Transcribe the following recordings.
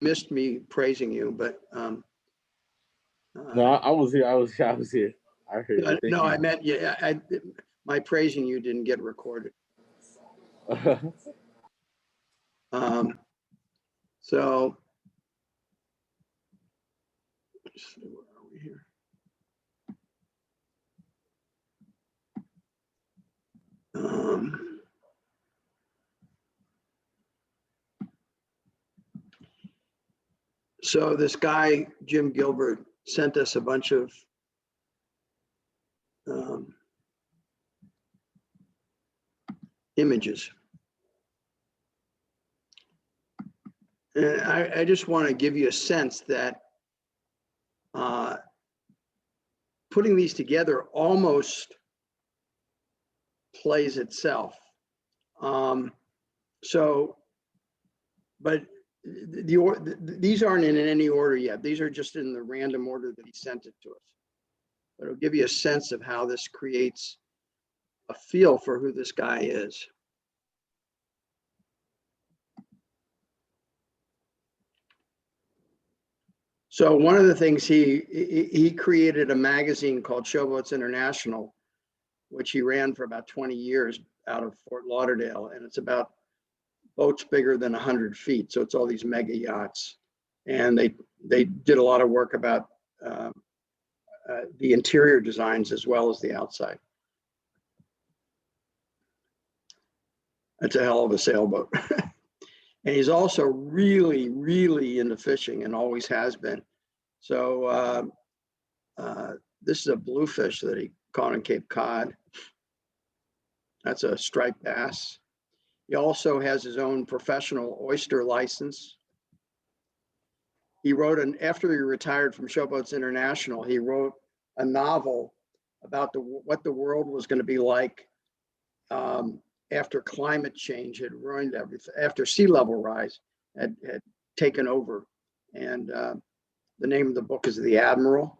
missed me praising you, but No, I was here. I was here. I heard you. Thank no, you. I meant yeah. My praising you didn't get recorded. So let's see, where are we here? So this guy, Jim Gilbert, sent us a bunch of images. And I just want to give you a sense that putting these together almost plays itself. But these aren't in any order yet. These are just in the random order that he sent it to us. But it'll give you a sense of how this creates a feel for who this guy is. So one of the things he created a magazine called Showboats International, which he ran for about 20 years out of Fort Lauderdale, and it's about boats bigger than 100 feet. So it's all these mega yachts, and they did a lot of work about the interior designs as well as the outside. That's a hell of a sailboat. And he's also really, really into fishing and always has been. So this is a bluefish that he caught in Cape Cod. That's a striped bass. He also has his own professional oyster license. He wrote after he retired from Showboats International, he wrote a novel about what the world was going to be like after climate change had ruined everything, after sea level rise had taken over. And the name of the book is The Admiral.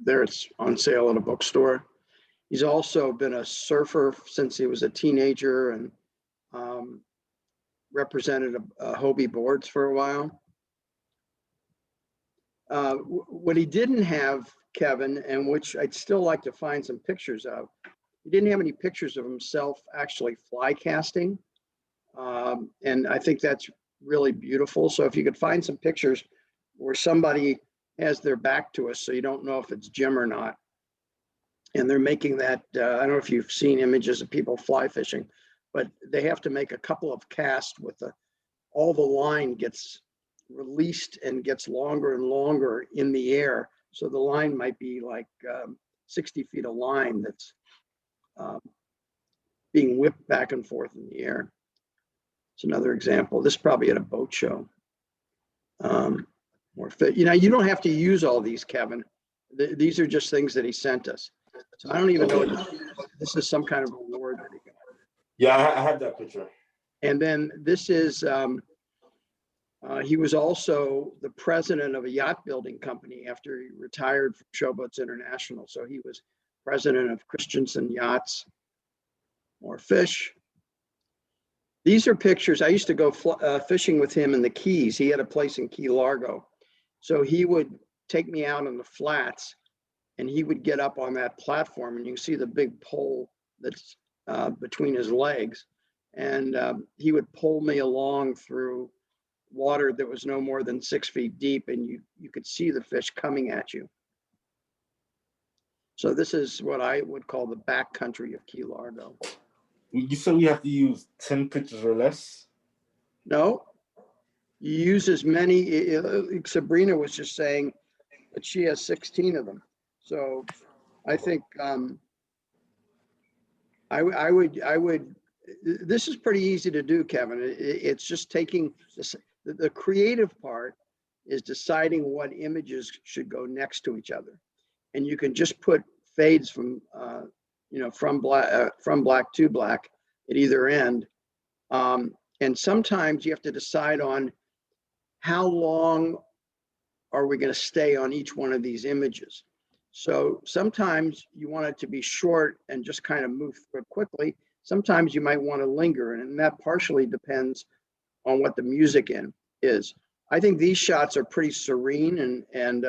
There it's on sale at a bookstore. He's also been a surfer since he was a teenager and represented Hobie Boards for a while. What he didn't have, Kevin, and which I'd still like to find some pictures of, he didn't have any pictures of himself actually fly casting. And I think that's really beautiful. So if you could find some pictures where somebody has their back to us, so you don't know if it's Jim or not. And they're making that, I don't know if you've seen images of people fly fishing, but they have to make a couple of casts with all the line gets released and gets longer and longer in the air. So the line might be like 60 feet of line that's being whipped back and forth in the air. It's another example. This is probably at a boat show. You don't have to use all these, Kevin. These are just things that he sent us. So I don't even know what this is, some kind of award that he got. Yeah, I have that picture. And then this is, he was also the president of a yacht building company after he retired from Showboats International. So he was president of Christensen Yachts. More fish. These are pictures. I used to go fishing with him in the Keys. He had a place in Key Largo. So he would take me out on the flats and he would get up on that platform and you can see the big pole that's between his legs. And he would pull me along through water that was no more than 6 feet deep and you could see the fish coming at you. So this is what I would call the backcountry of Key Largo. You said we have to use 10 pictures or less? No, you use as many. Sabrina was just saying that she has 16 of them. So I think I would, this is pretty easy to do, Kevin. It's just taking the creative part is deciding what images should go next to each other. And you can just put fades from, from black to black at either end. And sometimes you have to decide on how long are we going to stay on each one of these images. So sometimes you want it to be short and just kind of move through it quickly. sometimes you might want to linger, and that partially depends on what the music is. I think these shots are pretty serene and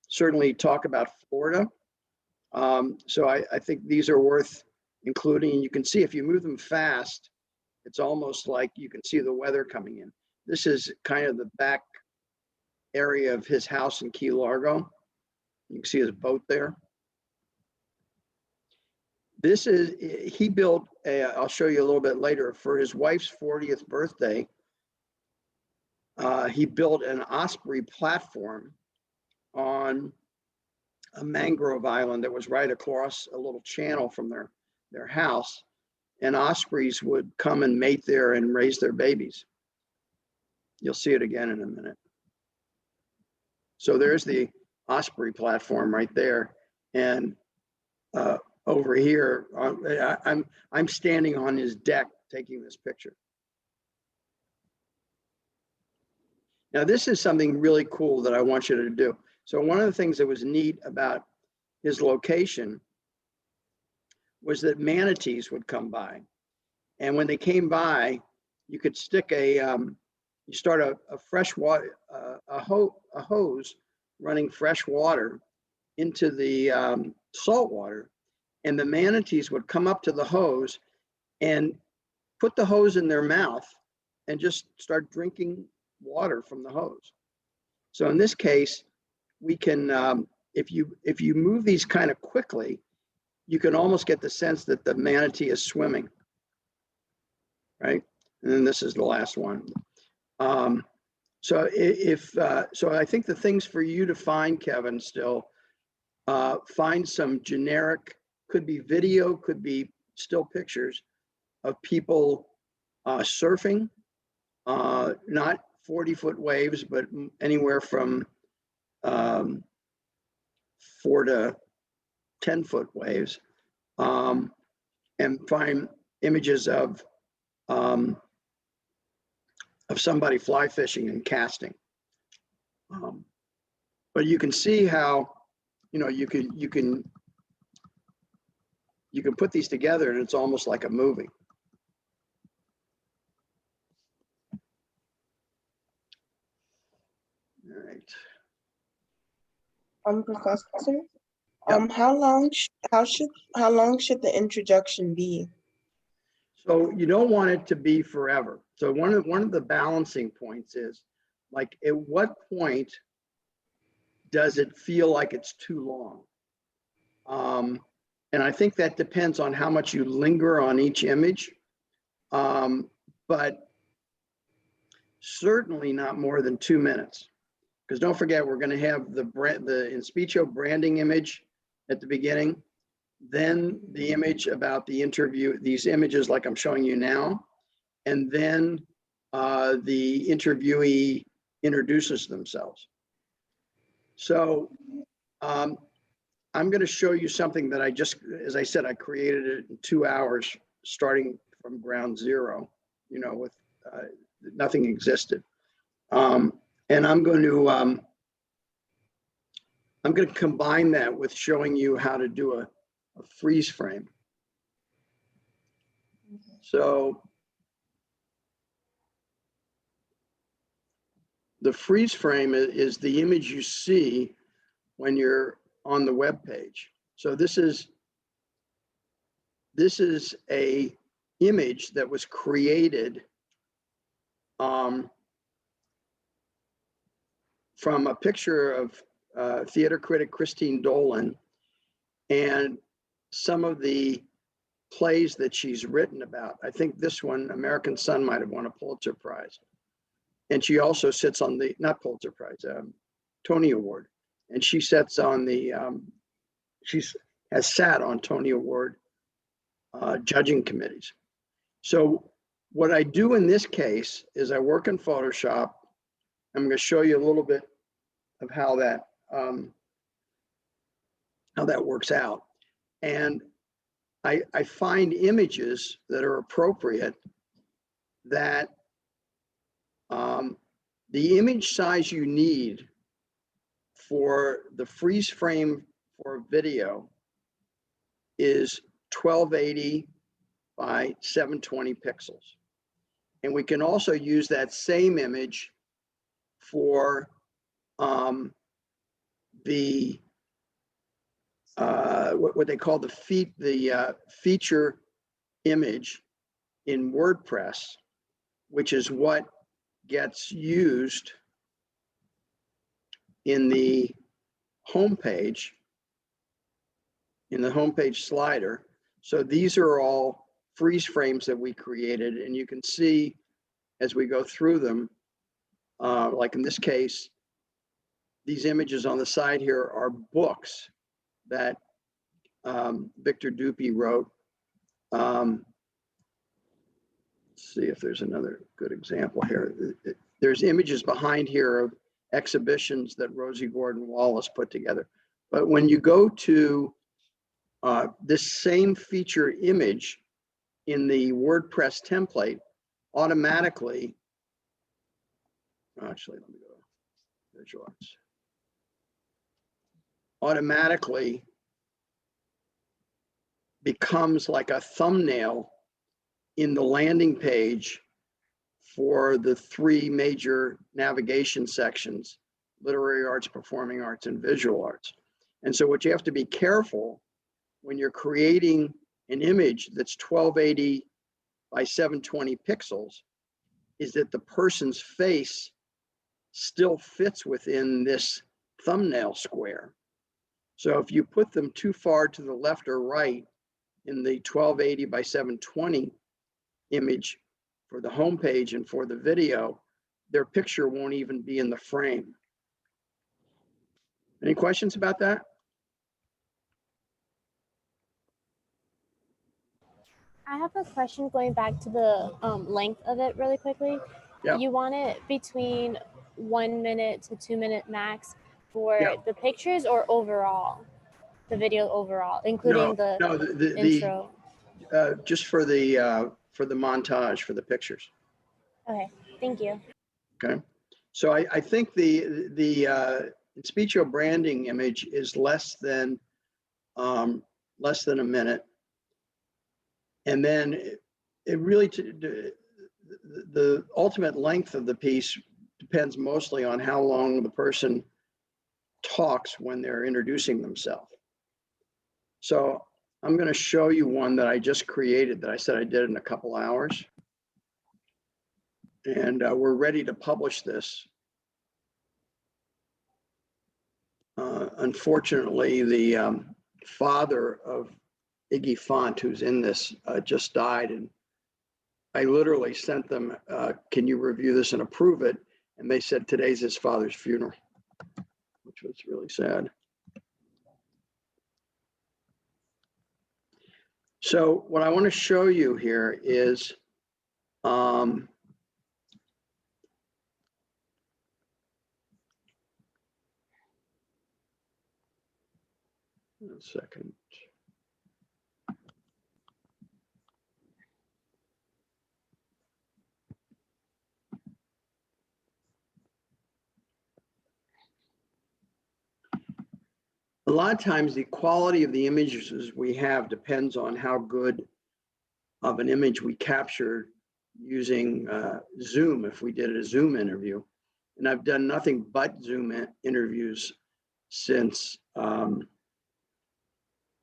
certainly talk about Florida. So I think these are worth including. And you can see if you move them fast, it's almost like you can see the weather coming in. This is kind of the back area of his house in Key Largo. You can see his boat there. This is, he built, I'll show you a little bit later, for his wife's 40th birthday. He built an osprey platform on a mangrove island that was right across a little channel from their house. And ospreys would come and mate there and raise their babies. You'll see it again in a minute. So there's the osprey platform right there. And over here, I'm standing on his deck taking this picture. Now, this is something really cool that I want you to do. So one of the things that was neat about his location was that manatees would come by. And when they came by, you could stick you start a fresh water, a hose running fresh water into the salt water. And the manatees would come up to the hose and put the hose in their mouth and just start drinking water from the hose. So in this case, we can, if you move these kind of quickly, you can almost get the sense that the manatee is swimming, right? And then this is the last one. So so I think the things for you to find, Kevin, still, find some generic, could be video, could be still pictures of people surfing, not 40-foot waves, but anywhere from 4 to 10-foot waves, and find images of somebody fly fishing and casting. But you can see how, you can put these together and it's almost like a movie. All right. Professor, Yep. how long should the introduction be? So you don't want it to be forever. So one of the balancing points is, like, at what point does it feel like it's too long? And I think that depends on how much you linger on each image, but certainly not more than 2 minutes. Because don't forget, we're going to have the Inspicio branding image at the beginning, then the image about the interview, these images like I'm showing you now, and then the interviewee introduces themselves. So I'm going to show you something that I just, as I said, I created it in 2 hours, starting from ground zero, with nothing existed. And I'm going to combine that with showing you how to do a freeze frame. So the freeze frame is the image you see when you're on the web page. So this is a image that was created from a picture of theater critic Christine Dolan and some of the plays that she's written about. I think this one, American Son, might have won a Pulitzer Prize. And she also sits on the, not Pulitzer Prize, Tony Award. And she sits on the, has sat on Tony Award judging committees. So what I do in this case is I work in Photoshop. I'm going to show you a little bit of how that works out. And I find images that are appropriate, that the image size you need for the freeze frame for video is 1280 by 720 pixels. And we can also use that same image for the what they call the feature image in WordPress, which is what gets used in the homepage, slider. So these are all freeze frames that we created, and you can see as we go through them, like in this case, these images on the side here are books that Victor Dupuy wrote. Let's see if there's another good example here. There's images behind here of exhibitions that Rosie Gordon-Wallace put together. But when you go to this same feature image in the WordPress template, automatically, actually, let me go visual arts. Automatically becomes like a thumbnail in the landing page for the three major navigation sections: literary arts, performing arts, and visual arts. And so what you have to be careful when you're creating an image that's 1280 by 720 pixels is that the person's face still fits within this thumbnail square. So if you put them too far to the left or right in the 1280 by 720 image for the homepage and for the video, their picture won't even be in the frame. Any questions about that? I have a question going back to the length of it really quickly. Yep. You want it between 1 minute to 2 minute max for Yep. the pictures or overall, the video overall, including the intro? Just for the montage, for the pictures. Okay, thank you. Okay, so I think the Inspiccio branding image is less than a minute, and then it really the ultimate length of the piece depends mostly on how long the person talks when they're introducing themselves. So I'm going to show you one that I just created that I said I did in a couple hours. And we're ready to publish this. Unfortunately, the father of Iggy Font, who's in this, just died. And I literally sent them, can you review this and approve it? And they said, today's his father's funeral, which was really sad. So what I want to show you here is one second. A lot of times the quality of the images we have depends on how good of an image we captured using Zoom, if we did a Zoom interview. And I've done nothing but Zoom interviews since the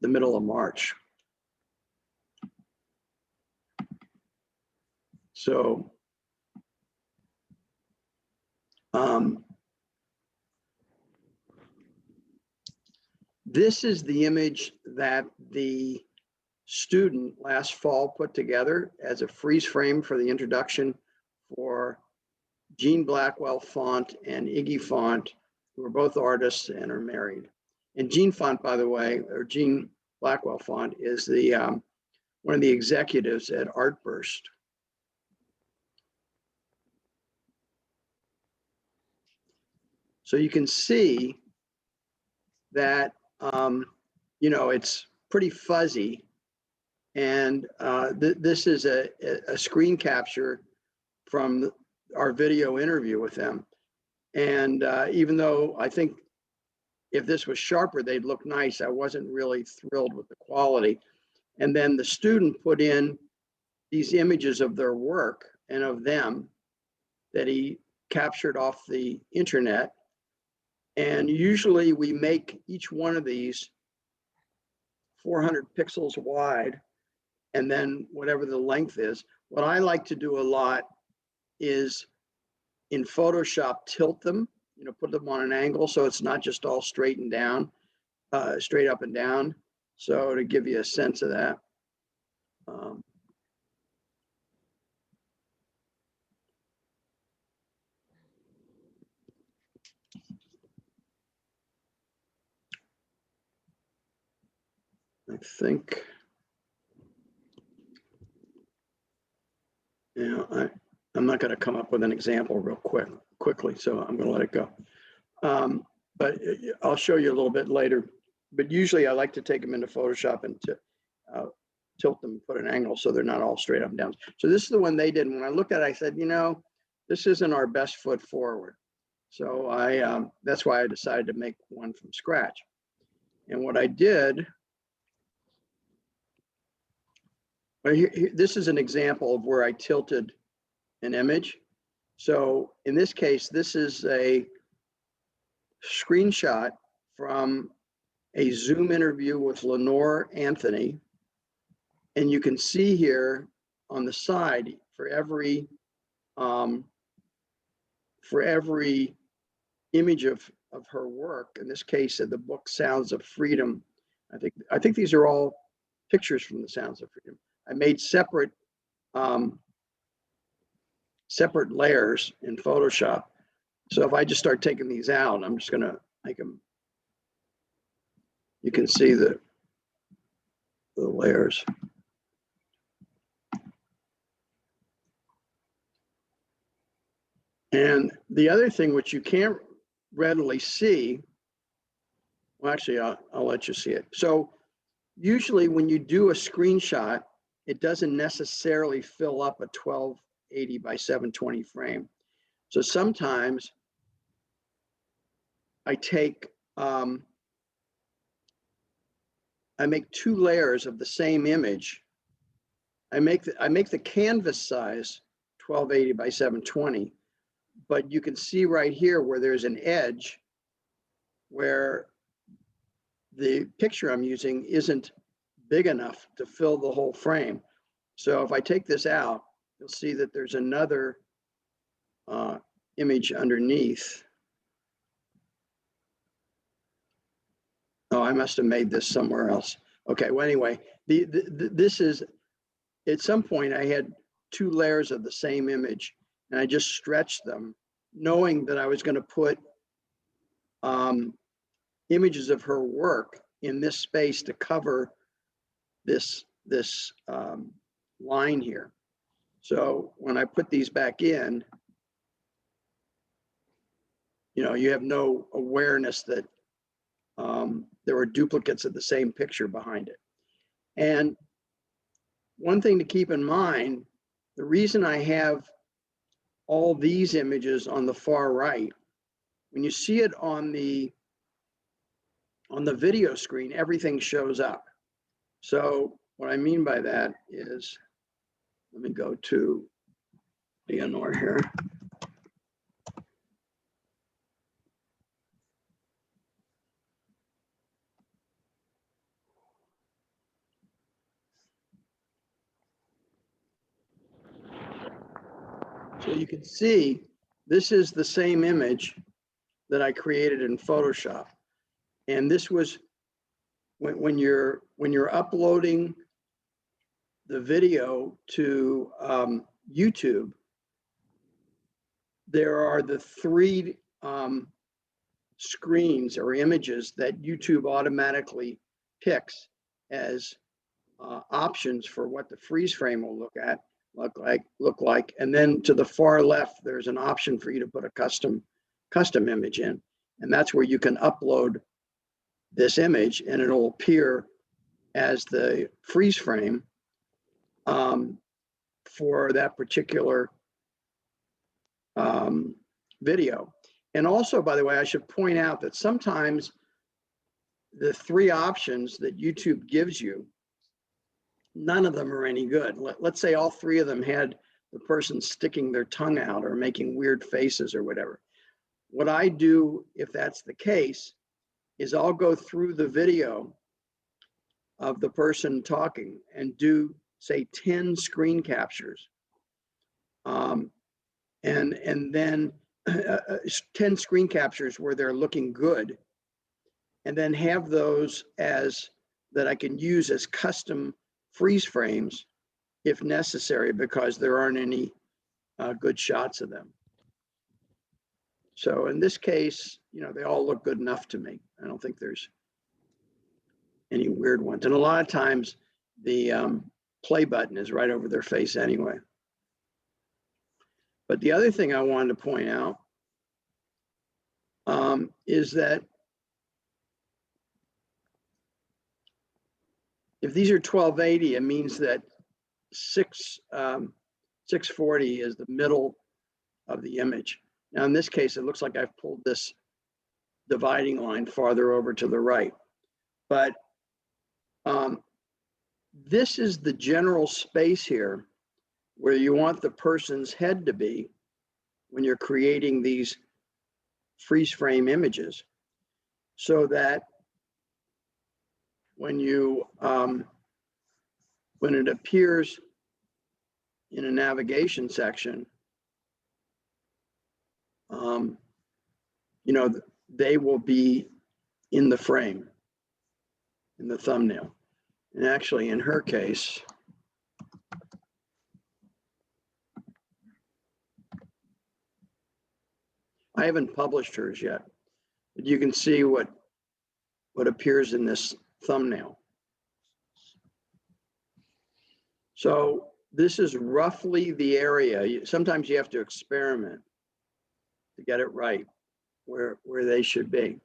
middle of March. So this is the image that the student last fall put together as a freeze frame for the introduction for Jean Blackwell Font and Iggy Font, who are both artists and are married. And Jean Font, by the way, or Jean Blackwell Font, is the one of the executives at Artburst. So you can see that you know, it's pretty fuzzy, and this is a screen capture from our video interview with them. And even though I think if this was sharper, they'd look nice, I wasn't really thrilled with the quality. And then the student put in these images of their work and of them that he captured off the internet. And usually we make each one of these 400 pixels wide, and then whatever the length is. What I like to do a lot is in Photoshop, tilt them, put them on an angle so it's not just all straight and down, straight up and down. So to give you a sense of that. I think, I'm not going to come up with an example real quickly, so I'm going to let it go. But I'll show you a little bit later. But usually I like to take them into Photoshop and tilt them, put an angle so they're not all straight up and down. So this is the one they did. And when I looked at it, I said, this isn't our best foot forward. So that's why I decided to make one from scratch. And what I did, this is an example of where I tilted an image. So in this case, this is a screenshot from a Zoom interview with Lenore Anthony. And you can see here on the side for every image of her work, in this case of the book Sounds of Freedom. I think these are all pictures from the Sounds of Freedom. I made separate layers in Photoshop. So if I just start taking these out, I'm just gonna make them, you can see the layers. And the other thing which you can't readily see, well, actually, I'll let you see it. So usually when you do a screenshot, it doesn't necessarily fill up a 1280 by 720 frame. So sometimes I take, I make two layers of the same image. I make the canvas size 1280 by 720, but you can see right here where there's an edge where the picture I'm using isn't big enough to fill the whole frame. So if I take this out, you'll see that there's another image underneath. Oh, I must have made this somewhere else. Okay, well, anyway, this is, at some point I had two layers of the same image and I just stretched them, knowing that I was going to put images of her work in this space to cover this line here. So when I put these back in, you have no awareness that there were duplicates of the same picture behind it. And one thing to keep in mind, the reason I have all these images on the far right, when you see it on the video screen, everything shows up. So what I mean by that is, let me go to Leonore here. So you can see, this is the same image that I created in Photoshop. And this was when you're uploading the video to YouTube, there are the three screens or images that YouTube automatically picks as options for what the freeze frame will look like. And then to the far left, there's an option for you to put a custom image in. And that's where you can upload this image and it'll appear as the freeze frame for that particular video. And also, by the way, I should point out that sometimes the three options that YouTube gives you, none of them are any good. Let's say all three of them had the person sticking their tongue out or making weird faces or whatever. What I do, if that's the case, is I'll go through the video of the person talking and do, say, 10 screen captures. And then 10 screen captures where they're looking good, and then have those as that I can use as custom freeze frames if necessary, because there aren't any good shots of them. So in this case, you know, they all look good enough to me. I don't think there's any weird ones. And a lot of times the play button is right over their face anyway. But the other thing I wanted to point out is that if these are 1280, it means that 640 is the middle of the image. Now in this case, it looks like I've pulled this dividing line farther over to the right. But this is the general space here where you want the person's head to be when you're creating these freeze frame images, so that when you when it appears in a navigation section, you know, they will be in the frame, in the thumbnail. And actually, in her case, I haven't published hers yet, but you can see what appears in this thumbnail. So this is roughly the area. Sometimes you have to experiment to get it right where they should be.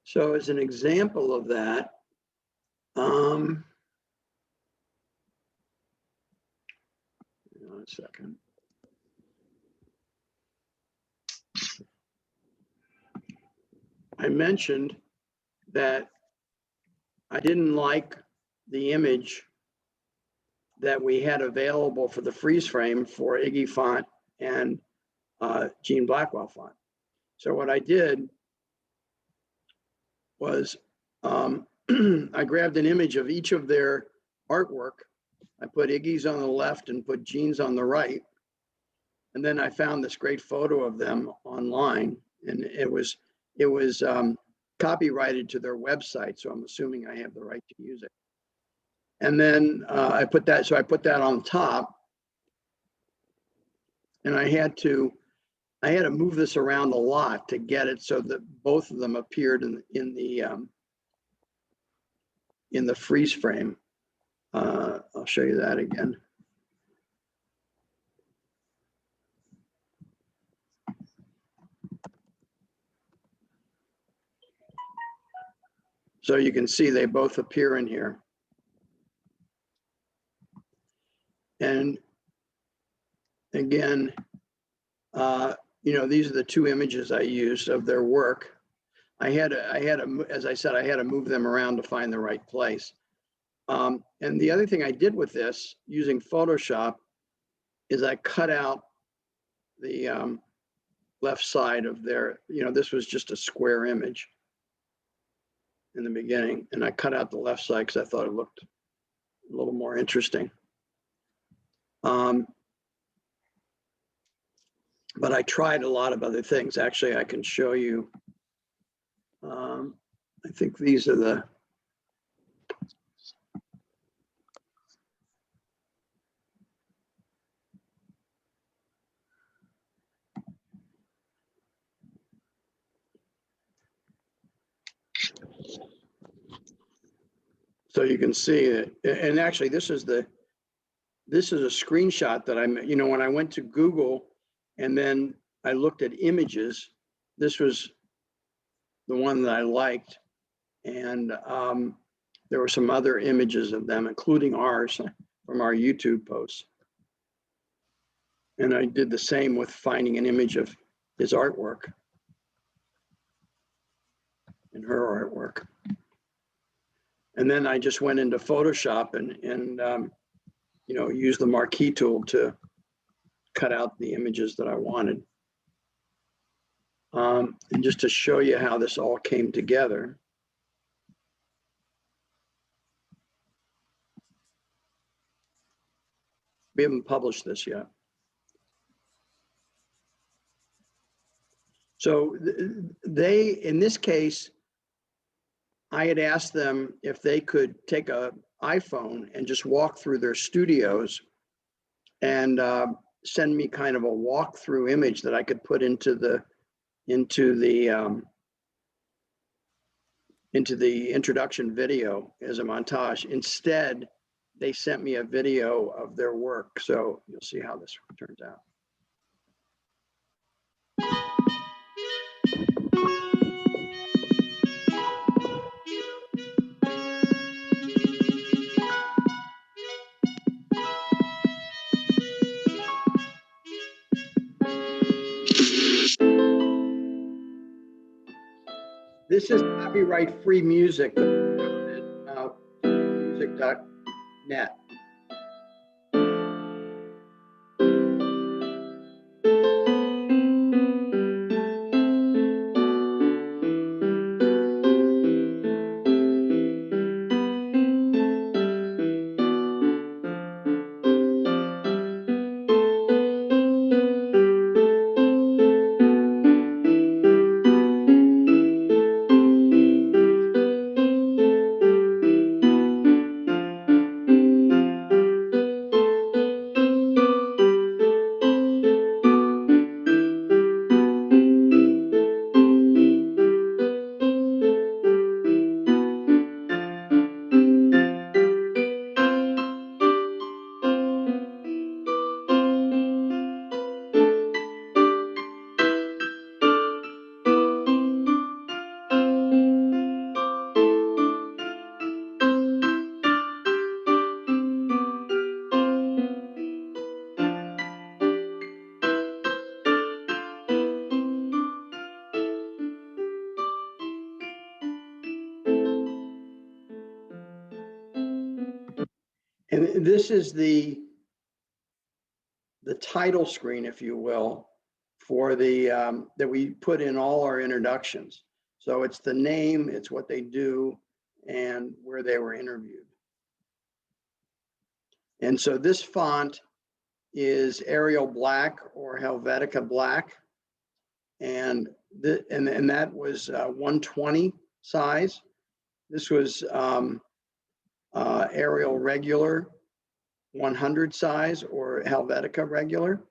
So as an example of that, hang on a second. I mentioned that I didn't like the image that we had available for the freeze frame for Iggy font and Gene Blackwell font. So what I did was I grabbed an image of each of their artwork. I put Iggy's on the left and put Gene's on the right. And then I found this great photo of them online, and it was copyrighted to their website. So I'm assuming I have the right to use it. And then I put that on top, and I had to move this around a lot to get it so that both of them appeared in the freeze frame. I'll show you that again. So you can see they both appear in here. And again, you know, these are the two images I used of their work. As I said, I had to move them around to find the right place. And the other thing I did with this using Photoshop is I cut out the left side of their, you know, this was just a square image in the beginning, and I cut out the left side because I thought it looked a little more interesting. But I tried a lot of other things. Actually, I can show you. I think these are the. So you can see it, and actually this is a screenshot that you know, when I went to Google and then I looked at images, this was the one that I liked. And there were some other images of them, including ours from our YouTube posts. And I did the same with finding an image of his artwork and her artwork. And then I just went into Photoshop and you know, used the marquee tool to cut out the images that I wanted. And just to show you how this all came together. We haven't published this yet. So they, in this case, I had asked them if they could take an iPhone and just walk through their studios and send me kind of a walkthrough image that I could put into the introduction video as a montage. Instead, they sent me a video of their work. So you'll see how this turns out. This is copyright-free music, music.net. And this is the title screen, if you will, for the that we put in all our introductions. So it's the name, it's what they do, and where they were interviewed. And so this font is Arial Black or Helvetica Black, and that was 120 size. This was Arial Regular 100 size or Helvetica Regular,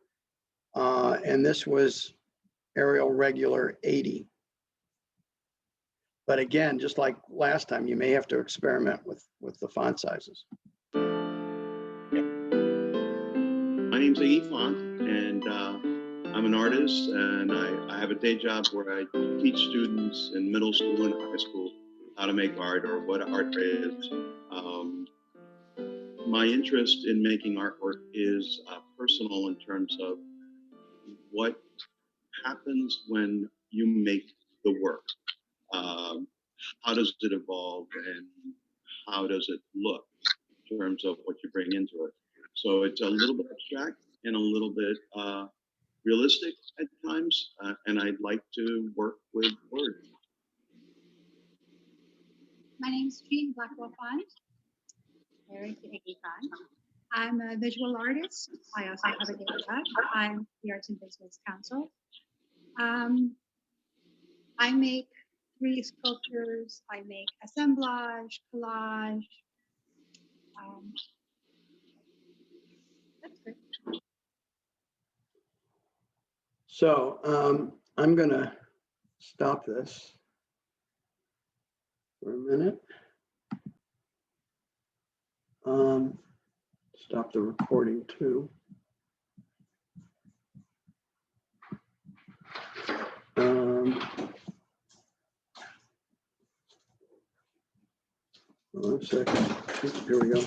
and this was Arial Regular 80. But again, just like last time, you may have to experiment with the font sizes. My name's Iggy Font, and I'm an artist, and I have a day job where I teach students in middle school and high school how to make art or what art is. My interest in making artwork is personal in terms of what happens when you make the work. How does it evolve and how does it look in terms of what you bring into it? So it's a little bit abstract and a little bit realistic at times, and I'd like to work with words. My name is Jean Blackwell-Font. Married to Iggy Font. I'm a visual artist. I also have a day job. I'm the Arts and Business Council. I make 3D sculptures. I make assemblage, collage. That's good. So I'm gonna stop this for a minute. Stop the recording too. One second. Here we go.